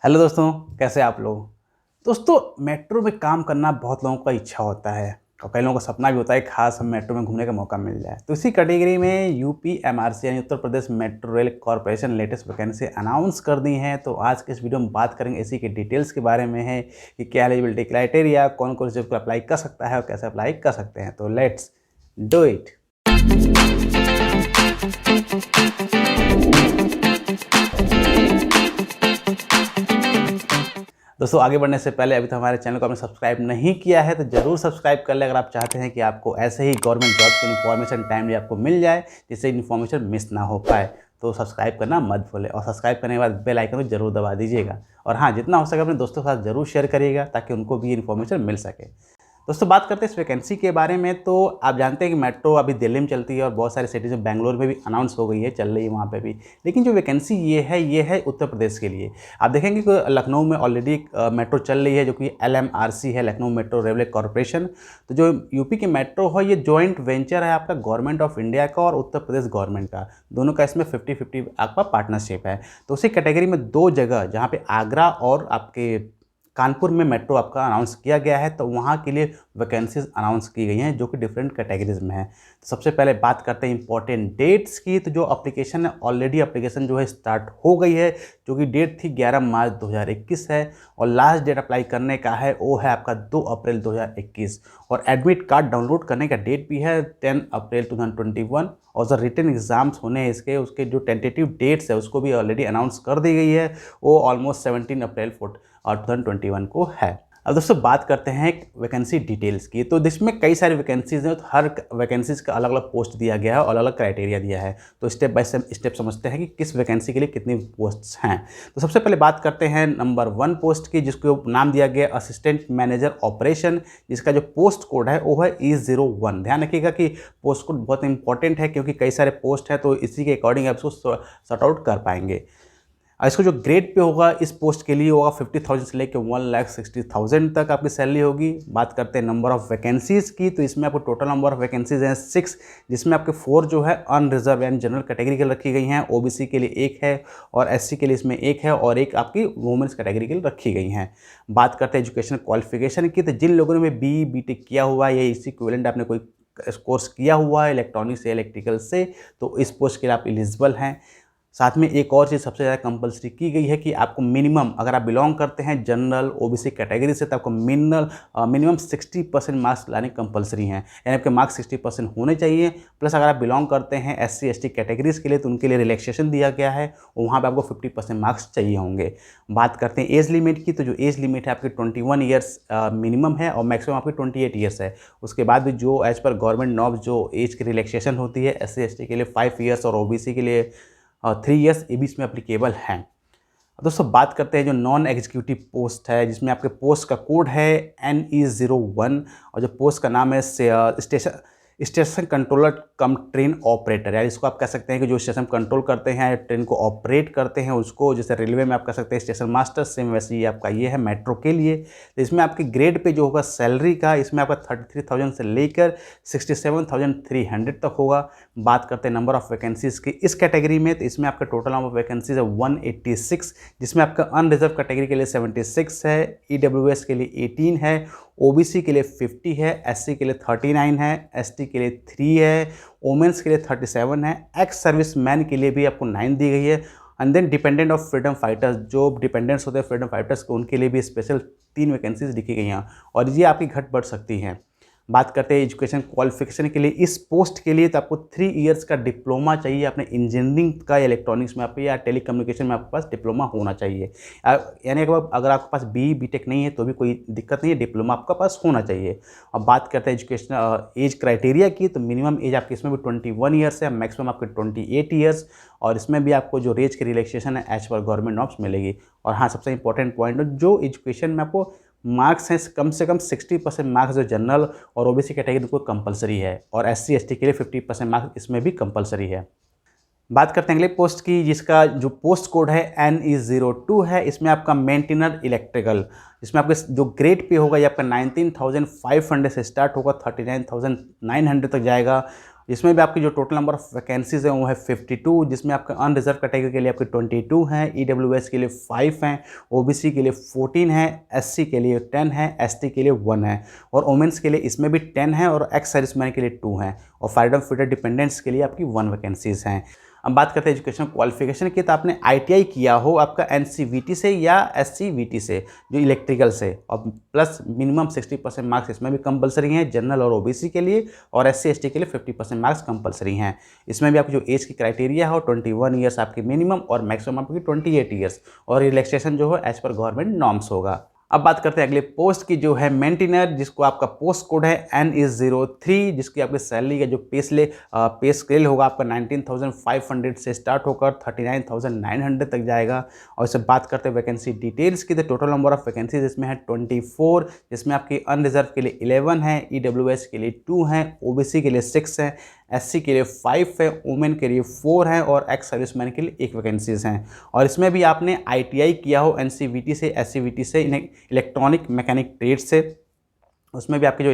Hello दोस्तों, कैसे आप लोग। दोस्तों, मेट्रो में काम करना बहुत लोगों का इच्छा होता है और कई लोगों का सपना भी होता है खास हम मेट्रो में घूमने का मौका मिल जाए। तो इसी कैटेगरी में यूपी एमआरसी यानी Uttar Pradesh metro rail corporation latest vacancy announce कर दी है। तो आज के इस वीडियो में बात करेंगे इसी के डिटेल्स के बारे में है कि क्या एलिजिबिलिटी क्राइटेरिया, कौन कौन से अप्लाई कर सकता है और कैसे अप्लाई कर सकते हैं। तो लेट्स डू इट। दोस्तों, आगे बढ़ने से पहले अभी तो हमारे चैनल को आपने सब्सक्राइब नहीं किया है तो जरूर सब्सक्राइब कर ले अगर आप चाहते हैं कि आपको ऐसे ही गवर्नमेंट जॉब की इन्फॉर्मेशन टाइमली आपको मिल जाए, जिससे इन्फॉर्मेशन मिस ना हो पाए। तो सब्सक्राइब करना मत भूलें और सब्सक्राइब करने के बाद बेल आइकन को जरूर दबा दीजिएगा। और हाँ, जितना हो सके अपने दोस्तों के साथ जरूर शेयर करिएगा ताकि उनको भी इन्फॉर्मेशन मिल सके। दोस्तों, बात करते हैं इस वैकेंसी के बारे में। तो आप जानते हैं कि मेट्रो अभी दिल्ली में चलती है और बहुत सारी सिटीज़ में, बेंगलोर में भी अनाउंस हो गई है, चल रही है वहाँ पे भी। लेकिन जो वैकेंसी ये है उत्तर प्रदेश के लिए। आप देखेंगे कि लखनऊ में ऑलरेडी मेट्रो चल रही है जो कि LMRC है, लखनऊ मेट्रो रेलवे कॉरपोरेशन। तो जो यूपी की मेट्रो है ये जॉइंट वेंचर है आपका गवर्नमेंट ऑफ इंडिया का और उत्तर प्रदेश गवर्नमेंट का। दोनों का इसमें 50-50 आपका पार्टनरशिप है। तो उसी कैटेगरी में दो जगह जहाँ पे आगरा और आपके कानपुर में मेट्रो आपका अनाउंस किया गया है, तो वहाँ के लिए वैकेंसीज अनाउंस की गई हैं जो कि डिफरेंट कैटेगरीज में है। तो सबसे पहले बात करते हैं इंपॉर्टेंट डेट्स की। तो जो एप्लीकेशन है, ऑलरेडी एप्लीकेशन जो है स्टार्ट हो गई है, जो कि डेट थी 11 मार्च 2021 है और लास्ट डेट अप्लाई करने का है वो है आपका 2 अप्रैल 2021। और एडमिट कार्ड डाउनलोड करने का डेट भी है 10 अप्रैल 2021। और जो रिटन एग्जाम्स होने हैं उसके जो टेंटेटिव डेट्स है उसको भी ऑलरेडी अनाउंस कर दी गई है, वो ऑलमोस्ट 17 अप्रैल 2021 को है। अब दोस्तों, बात करते हैं वैकेंसी डिटेल्स की। तो इसमें कई सारी वैकेंसीज हैं, तो हर वैकेंसीज का अलग अलग पोस्ट दिया गया है और अलग अलग क्राइटेरिया दिया है। तो स्टेप बाय स्टेप समझते हैं कि किस वैकेंसी के लिए कितनी पोस्ट्स हैं। तो सबसे पहले बात करते हैं नंबर 1 पोस्ट की, जिसको नाम दिया गया असिस्टेंट मैनेजर ऑपरेशन, जिसका जो पोस्ट कोड है वो है E01। ध्यान रखिएगा कि पोस्ट कोड बहुत इंपॉर्टेंट है क्योंकि कई सारे पोस्ट हैं, तो इसी के अकॉर्डिंग आप इसको सॉर्ट आउट कर पाएंगे। इसको जो ग्रेड पे होगा इस पोस्ट के लिए होगा 50,000 से लेकर 1,60,000 तक आपकी सैलरी होगी। बात करते हैं नंबर ऑफ़ वैकेंसीज़ की। तो इसमें आपको टोटल नंबर ऑफ़ वैकेंसीज हैं 6, जिसमें आपके 4 जो है अनरिजर्व एंड जनरल कैटेगरी के लिए रखी गई हैं। OBC के लिए 1 है और SC के लिए इसमें 1 है और 1 आपकी वुमेन्स कैटेगरी के लिए रखी गई हैं। बात करते हैं एजुकेशन क्वालिफिकेशन की। तो जिन लोगों ने BE BTech किया हुआ है या इसी इक्विवेलेंट आपने कोई कोर्स किया हुआ है इलेक्ट्रॉनिक्स या इलेक्ट्रिकल से, तो इस पोस्ट के लिए आप एलिजिबल हैं। साथ में एक और चीज़ सबसे ज़्यादा कंपलसरी की गई है कि आपको मिनिमम, अगर आप बिलोंग करते हैं जनरल OBC कैटेगरी से, तो आपको मिनिमम 60% मार्क्स लाने कंपलसरी हैं। यानी आपके मार्क्स 60% होने चाहिए। प्लस अगर आप बिलोंग करते हैं SC ST कैटेगरीज के लिए, तो उनके लिए रिलैक्सेशन दिया गया है, वहाँ पर आपको 50% मार्क्स चाहिए होंगे। बात करते हैं एज लिमिट की। तो जो एज लिमिट है आपकी 21 ईयर्स मिनिमम है और मैक्सिमम आपकी 28 ईयर्स है। उसके बाद भी जो एज पर गवर्नमेंट नॉर्म्स जो एज की रिलैक्सेशन होती है, SC ST के लिए 5 ईयर्स और OBC के लिए 3 ईयर्स, ये भी इसमें अप्लीकेबल हैं। दोस्तों, बात करते हैं जो नॉन एग्जीक्यूटिव पोस्ट है, जिसमें आपके पोस्ट का कोड है NE01 और जो पोस्ट का नाम है station controller cum train operator. यानी इसको आप कह सकते हैं कि जो स्टेशन कंट्रोल करते हैं, ट्रेन को ऑपरेट करते हैं उसको, जैसे रेलवे में आप कह सकते हैं स्टेशन मास्टर, सेम वैसे ही आपका ये है मेट्रो के लिए। तो इसमें आपके ग्रेड पे जो होगा सैलरी का, इसमें आपका 33,000 से लेकर 67,300 तक होगा। बात करते हैं नंबर ऑफ़ वैकेंसीज़ की इस कैटेगरी में। तो इसमें आपका टोटल नंबर ऑफ वैकेंसीज है 186, जिसमें आपका अनरिजर्व कैटेगरी के लिए 76 है, EWS के लिए 18 है, OBC के लिए 50 है, SC के लिए 39 है, ST के लिए 3 है, वोमेंस के लिए 37 है, एक्स सर्विस मैन के लिए भी आपको 9 दी गई है। And then dependent of freedom fighters, जो डिपेंडेंट्स होते हैं फ्रीडम फाइटर्स को, उनके लिए भी स्पेशल 3 वैकेंसीज लिखी गई हैं और ये आपकी घट बढ़ सकती हैं। बात करते हैं एजुकेशन क्वालिफिकेशन के लिए इस पोस्ट के लिए। तो आपको 3 इयर्स का डिप्लोमा चाहिए अपने इंजीनियरिंग का, इलेक्ट्रॉनिक्स में आप या टेलीकम्युनिकेशन में आपके पास डिप्लोमा होना चाहिए। यानी अगर आपके पास BE BTech नहीं है तो भी कोई दिक्कत नहीं है, डिप्लोमा आपके पास होना चाहिए। अब बात करते हैं एजुकेशन एज क्राइटेरिया की। तो मिनिमम एज आपकी इसमें भी 21 ईयर्स है, मैक्सिमम आपके 28 ईयर्स और इसमें भी आपको जो रेज की रिलैक्सेशन है एज पर गवर्नमेंट नॉर्म्स मिलेगी। और हाँ, सबसे इंपॉर्टेंट पॉइंट है जो एजुकेशन में आपको मार्क्स हैं कम से कम 60% मार्क्स जो जनरल और OBC कैटेगरी को कंपलसरी है और SC ST के लिए 50% मार्क्स इसमें भी कंपलसरी है। बात करते हैं अगले पोस्ट की, जिसका जो पोस्ट कोड है NE02 है। इसमें आपका मेंटेनर इलेक्ट्रिकल, इसमें आपके जो ग्रेड पे होगा ये आपका 19,500 से स्टार्ट होगा, 39,900 तक जाएगा जिसमें भी आपकी जो टोटल नंबर ऑफ वैकेंसीज हैं वो है 52, जिसमें आपका अनरिजर्व कैटेगरी के लिए आपके 22 हैं, EWS के लिए 5 हैं, OBC के लिए 14 हैं, SC के लिए 10 है, ST के लिए 1 है और वुमेंस के लिए इसमें भी 10 है और एक्स सर्विसमैन के लिए 2 हैं और फ्रीडम फाइटर डिपेंडेंट्स के लिए आपकी 1 वैकेंसीज हैं। अब बात करते हैं एजुकेशन क्वालिफिकेशन की, तो आपने ITI किया हो आपका NCVT से या SCVT से जो इलेक्ट्रिकल से, और प्लस मिनिमम 60% मार्क्स इसमें भी कंपलसरी हैं जनरल और OBC के लिए, और SC ST के लिए 50% मार्क्स कंपलसरी हैं। इसमें भी आपकी जो एज की क्राइटेरिया हो 21 ईयर्स आपकी मिनिमम और मैक्सिमम आपकी 28 ईयर्स, और रिलैक्सेशन जो हो एज पर गवर्नमेंट नॉर्म्स होगा। अब बात करते हैं अगले पोस्ट की जो है मेंटेनर, जिसको आपका पोस्ट कोड है NE03, जिसकी आपकी सैलरी का जो पे स्केल होगा आपका 19,500 से स्टार्ट होकर 39,900 तक जाएगा। और इससे बात करते हैं वैकेंसी डिटेल्स की, तो टोटल नंबर ऑफ वैकेंसीज इसमें है 24, जिसमें आपकी अनरिजर्व के लिए 11 है, EWS के लिए 2 हैं, OBC के लिए 6 हैं, SC के लिए 5 है, वुमेन के लिए 4 हैं और एक्स सर्विसमैन के लिए 1 वैकेंसीज हैं। और इसमें भी आपने ITI किया हो NCVT से, SCVT से, इलेक्ट्रॉनिक मैकेनिक ट्रेड से, उसमें भी आपके जो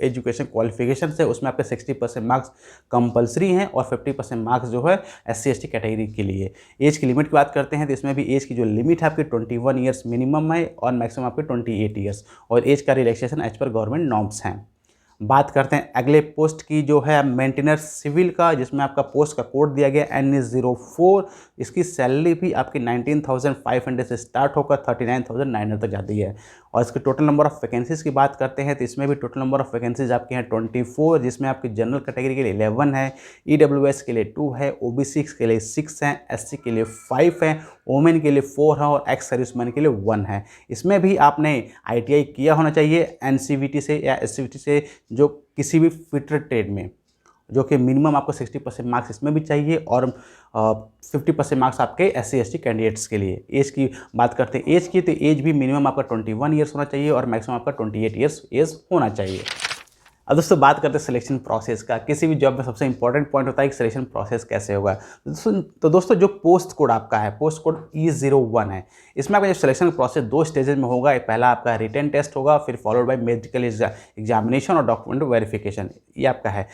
एजुकेशन क्वालिफिकेशन है उसमें आपके 60% मार्क्स कंपलसरी हैं और 50% मार्क्स जो है SC ST कैटेगरी के लिए। एज की लिमिट की बात करते हैं तो इसमें भी एज की जो लिमिट है आपकी 21 ईयर्स मिनिमम है और मैक्सिमम आपके 28 ईयर्स, और एज का रिलैक्सेशन एज पर गवर्नमेंट नॉर्म्स हैं। बात करते हैं अगले पोस्ट की जो है मेंटेनर सिविल का, जिसमें आपका पोस्ट का कोड दिया गया NE04। इसकी सैलरी भी आपकी 19,500 से स्टार्ट होकर 39,900 तक जाती है। और इसके टोटल नंबर ऑफ वैकेंसीज़ की बात करते हैं तो इसमें भी टोटल नंबर ऑफ वैकेंसीज आपके हैं 24, जिसमें आपकी जनरल कैटेगरी के लिए 11 है, EWS के लिए 2 है, OBC के लिए 6 हैं, SC के लिए 5 हैं, वुमेन के लिए 4 है और एक्स सर्विसमैन के लिए 1 है। इसमें भी आपने ITI किया होना चाहिए NCVT से या SCVT से, जो किसी भी फिटर ट्रेड में, जो कि मिनिमम आपको 60% मार्क्स इसमें भी चाहिए और 50% मार्क्स आपके SC ST कैंडिडेट्स के लिए। एज की बात करते हैं एज की, तो एज भी मिनिमम आपका 21 ईयर्स होना चाहिए और मैक्सिमम आपका 28 ईयर्स एज होना चाहिए। अब दोस्तों बात करते हैं सिलेक्शन प्रोसेस का। किसी भी जॉब में सबसे इंपॉर्टेंट पॉइंट होता है कि सिलेक्शन प्रोसेस कैसे होगा। तो दोस्तों जो पोस्ट कोड आपका है, पोस्ट कोड E01 है, इसमें आपका जो सिलेक्शन प्रोसेस 2 स्टेजेस में होगा। पहला आपका रिटन टेस्ट होगा, फिर फॉलोड बाय मेडिकल एग्जामिनेशन और डॉक्यूमेंट वेरिफिकेशन, ये आपका है।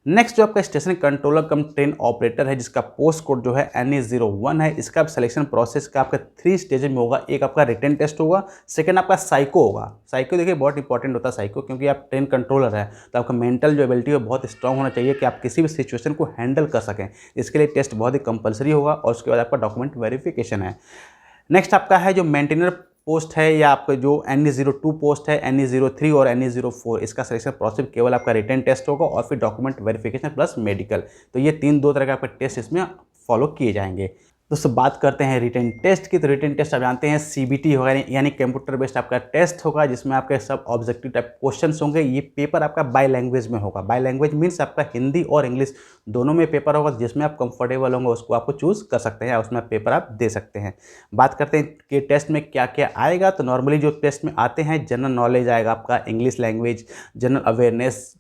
नेक्स्ट जो आपका station controller cum train operator है, जिसका पोस्ट कोड जो है NE01 है, इसका सिलेक्शन प्रोसेस का आपका 3 स्टेज में होगा। एक आपका रिटन टेस्ट होगा, सेकंड आपका साइको होगा। साइको देखिए बहुत इंपॉर्टेंट होता है साइको, क्योंकि आप ट्रेन कंट्रोलर है तो आपका मेंटल जो एबिलिटी है बहुत स्ट्रांग होना चाहिए कि आप किसी भी सिचुएशन को हैंडल कर सकें। इसके लिए टेस्ट बहुत ही कंपलसरी होगा और उसके बाद आपका डॉक्यूमेंट वेरिफिकेशन है। नेक्स्ट आपका है जो मेंटेनर पोस्ट है या आपका जो NE02 पोस्ट है, NE03 और NE04, इसका सिलेक्शन प्रोसेस केवल आपका रिटन टेस्ट होगा और फिर डॉक्यूमेंट वेरिफिकेशन प्लस मेडिकल। तो ये 2 तरह के आपके टेस्ट इसमें फॉलो किए जाएंगे। दोस्तों बात करते हैं रिटन टेस्ट की, तो रिटन टेस्ट आप जानते हैं CBT होगा, यानी कंप्यूटर बेस्ड आपका टेस्ट होगा, जिसमें आपके सब ऑब्जेक्टिव टाइप क्वेश्चंस होंगे। ये पेपर आपका बाय लैंग्वेज में होगा। बाय लैंग्वेज मीन्स आपका हिंदी और इंग्लिश दोनों में पेपर होगा, जिसमें आप कंफर्टेबल होंगे उसको आपको चूज़ कर सकते हैं या उसमें पेपर आप दे सकते हैं। बात करते हैं कि टेस्ट में क्या क्या आएगा, तो नॉर्मली जो टेस्ट में आते हैं जनरल नॉलेज आएगा आपका, English language, general awareness,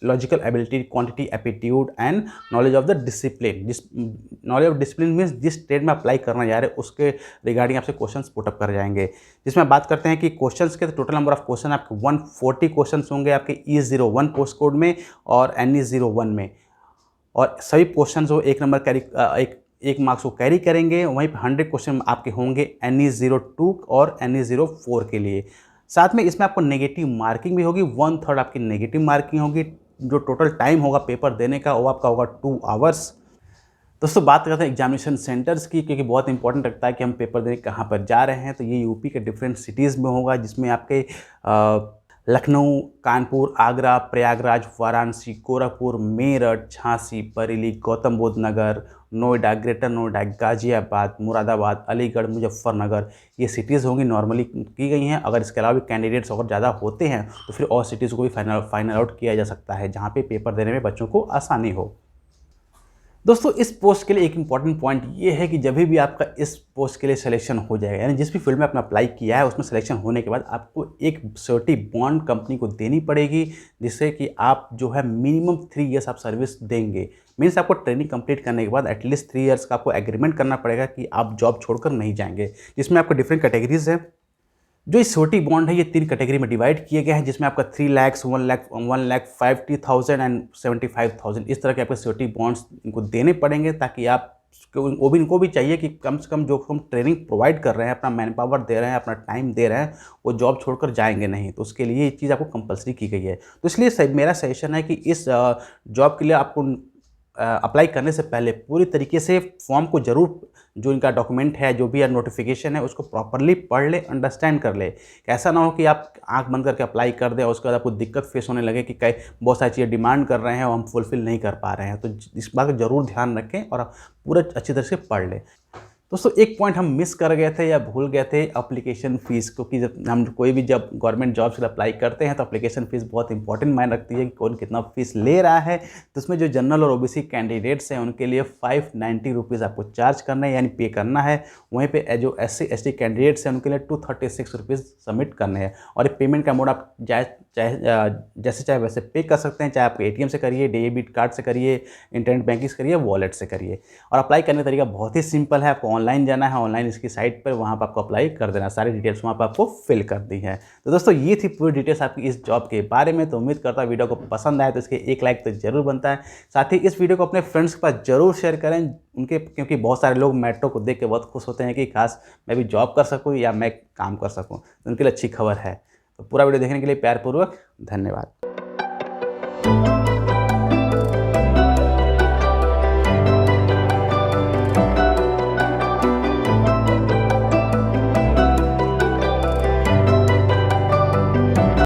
logical ability, quantity aptitude and knowledge of the discipline. जिस नॉलेज ऑफ डिसिप्लिन मीन्स जिस ट्रेड में अप्लाई करना जा रहे हैं उसके रिगार्डिंग आपसे क्वेश्चंस पुटअप कर जाएंगे। जिसमें बात करते हैं कि क्वेश्चंस के, तो टोटल नंबर ऑफ क्वेश्चन आपके 140 क्वेश्चंस होंगे आपके E01 पोस्ट कोड में और NE01 में, और सभी क्वेश्चन जो 1 नंबर कैरी एक मार्क्स को कैरी करेंगे। वहीं पर 100 क्वेश्चन आपके होंगे NE02 और NE04 के लिए। साथ में इसमें आपको नेगेटिव मार्किंग भी होगी, 1/3 आपकी नेगेटिव मार्किंग होगी। जो टोटल टाइम होगा पेपर देने का वो आपका होगा 2 आवर्स। दोस्तों बात करते हैं एग्जामिनेशन सेंटर्स की, क्योंकि बहुत इंपॉर्टेंट लगता है कि हम पेपर देने कहाँ पर जा रहे हैं। तो ये यूपी के डिफरेंट सिटीज़ में होगा, जिसमें आपके लखनऊ, कानपुर, आगरा, प्रयागराज, वाराणसी, गोरखपुर, मेरठ, झांसी, बरेली, गौतम बुद्ध नगर, नोएडा, ग्रेटर नोएडा, गाजियाबाद, मुरादाबाद, अलीगढ़, मुजफ्फरनगर, ये सिटीज़ होंगी नॉर्मली की गई हैं। अगर इसके अलावा भी कैंडिडेट्स अगर ज़्यादा होते हैं तो फिर और सिटीज़ को भी फाइनल आउट किया जा सकता है, जहाँ पे पेपर देने में बच्चों को आसानी हो। दोस्तों इस पोस्ट के लिए एक इम्पॉर्टेंट पॉइंट ये है कि जब भी आपका इस पोस्ट के लिए सिलेक्शन हो जाएगा, यानी जिस भी फील्ड में आपने अप्लाई किया है उसमें सिलेक्शन होने के बाद आपको एक श्योरिटी बॉन्ड कंपनी को देनी पड़ेगी, जिससे कि आप जो है मिनिमम 3 ईयर्स आप सर्विस देंगे। मीन्स आपको ट्रेनिंग कंप्लीट करने के बाद एटलीस्ट 3 ईयर्स का आपको एग्रीमेंट करना पड़ेगा कि आप जॉब छोड़कर नहीं जाएंगे। जिसमें आपको डिफरेंट कैटेगरीज है। जो ये श्योरिटी बॉन्ड है ये 3 कैटेगरी में डिवाइड किए गए हैं, जिसमें आपका 3 लाख, 1,50,000 एंड 75,000 इस तरह के आपके श्योरिटी बॉन्ड्स इनको देने पड़ेंगे, ताकि आप वो भी, इनको भी चाहिए कि कम से कम जो हम ट्रेनिंग प्रोवाइड कर रहे हैं, अपना मैन पावर दे रहे हैं, अपना टाइम दे रहे हैं, वो जॉब छोड़कर जाएंगे नहीं। तो उसके लिए ये चीज़ आपको कंपलसरी की गई है। तो इसलिए मेरा सजेशन है कि इस जॉब के लिए आपको अप्लाई करने से पहले पूरी तरीके से फॉर्म को ज़रूर, जो इनका डॉक्यूमेंट है, जो भी नोटिफिकेशन है, उसको प्रॉपरली पढ़ ले, अंडरस्टैंड कर ले। ऐसा ना हो कि आप आंख बंद करके अप्लाई कर दें और उसके बाद आपको दिक्कत फेस होने लगे कि कई बहुत सारी चीज़ें डिमांड कर रहे हैं और हम फुलफ़िल नहीं कर पा रहे हैं। तो इस बात का ज़रूर ध्यान रखें और पूरा अच्छी तरह से पढ़ लें। दोस्तों एक पॉइंट हम मिस कर गए थे या भूल गए थे, एप्लीकेशन फ़ीस, क्योंकि जब हम कोई भी जब गवर्नमेंट जॉब से अप्लाई करते हैं तो एप्लीकेशन फ़ीस बहुत इंपॉर्टेंट मायने रखती है कि कौन कितना फ़ीस ले रहा है। तो उसमें जो जनरल और ओबीसी कैंडिडेट्स हैं उनके लिए 590 रुपीज़ आपको चार्ज करना है, यानी पे करना है। वहीं पे जो SC ST कैंडिडेट्स हैं उनके लिए 236 रुपीज़ सबमिट करने हैं। और ये पेमेंट का मोड आप जैसे चाहे वैसे पे कर सकते हैं, चाहे आप ATM से करिए, डेबिट कार्ड से करिए, इंटरनेट बैंकिंग से करिए, वॉलेट से करिए। और अप्लाई करने का तरीका बहुत ही सिंपल है। आपको ऑनलाइन जाना है, ऑनलाइन इसकी साइट पर, वहाँ पर आपको अप्लाई कर देना, सारी डिटेल्स वहाँ पर आपको फिल कर दी है। तो दोस्तों ये थी पूरी डिटेल्स आपकी इस जॉब के बारे में। तो उम्मीद करता हूँ वीडियो को पसंद आए तो इसके एक लाइक तो ज़रूर बनता है। साथ ही इस वीडियो को अपने फ्रेंड्स के पास ज़रूर शेयर करें, उनके, क्योंकि बहुत सारे लोग मेट्रो को देख के बहुत खुश होते हैं कि काश मैं भी जॉब कर सकूँ या मैं काम कर सकूँ। तो उनके लिए अच्छी खबर है। तो पूरा वीडियो देखने के लिए प्यारपूर्वक धन्यवाद।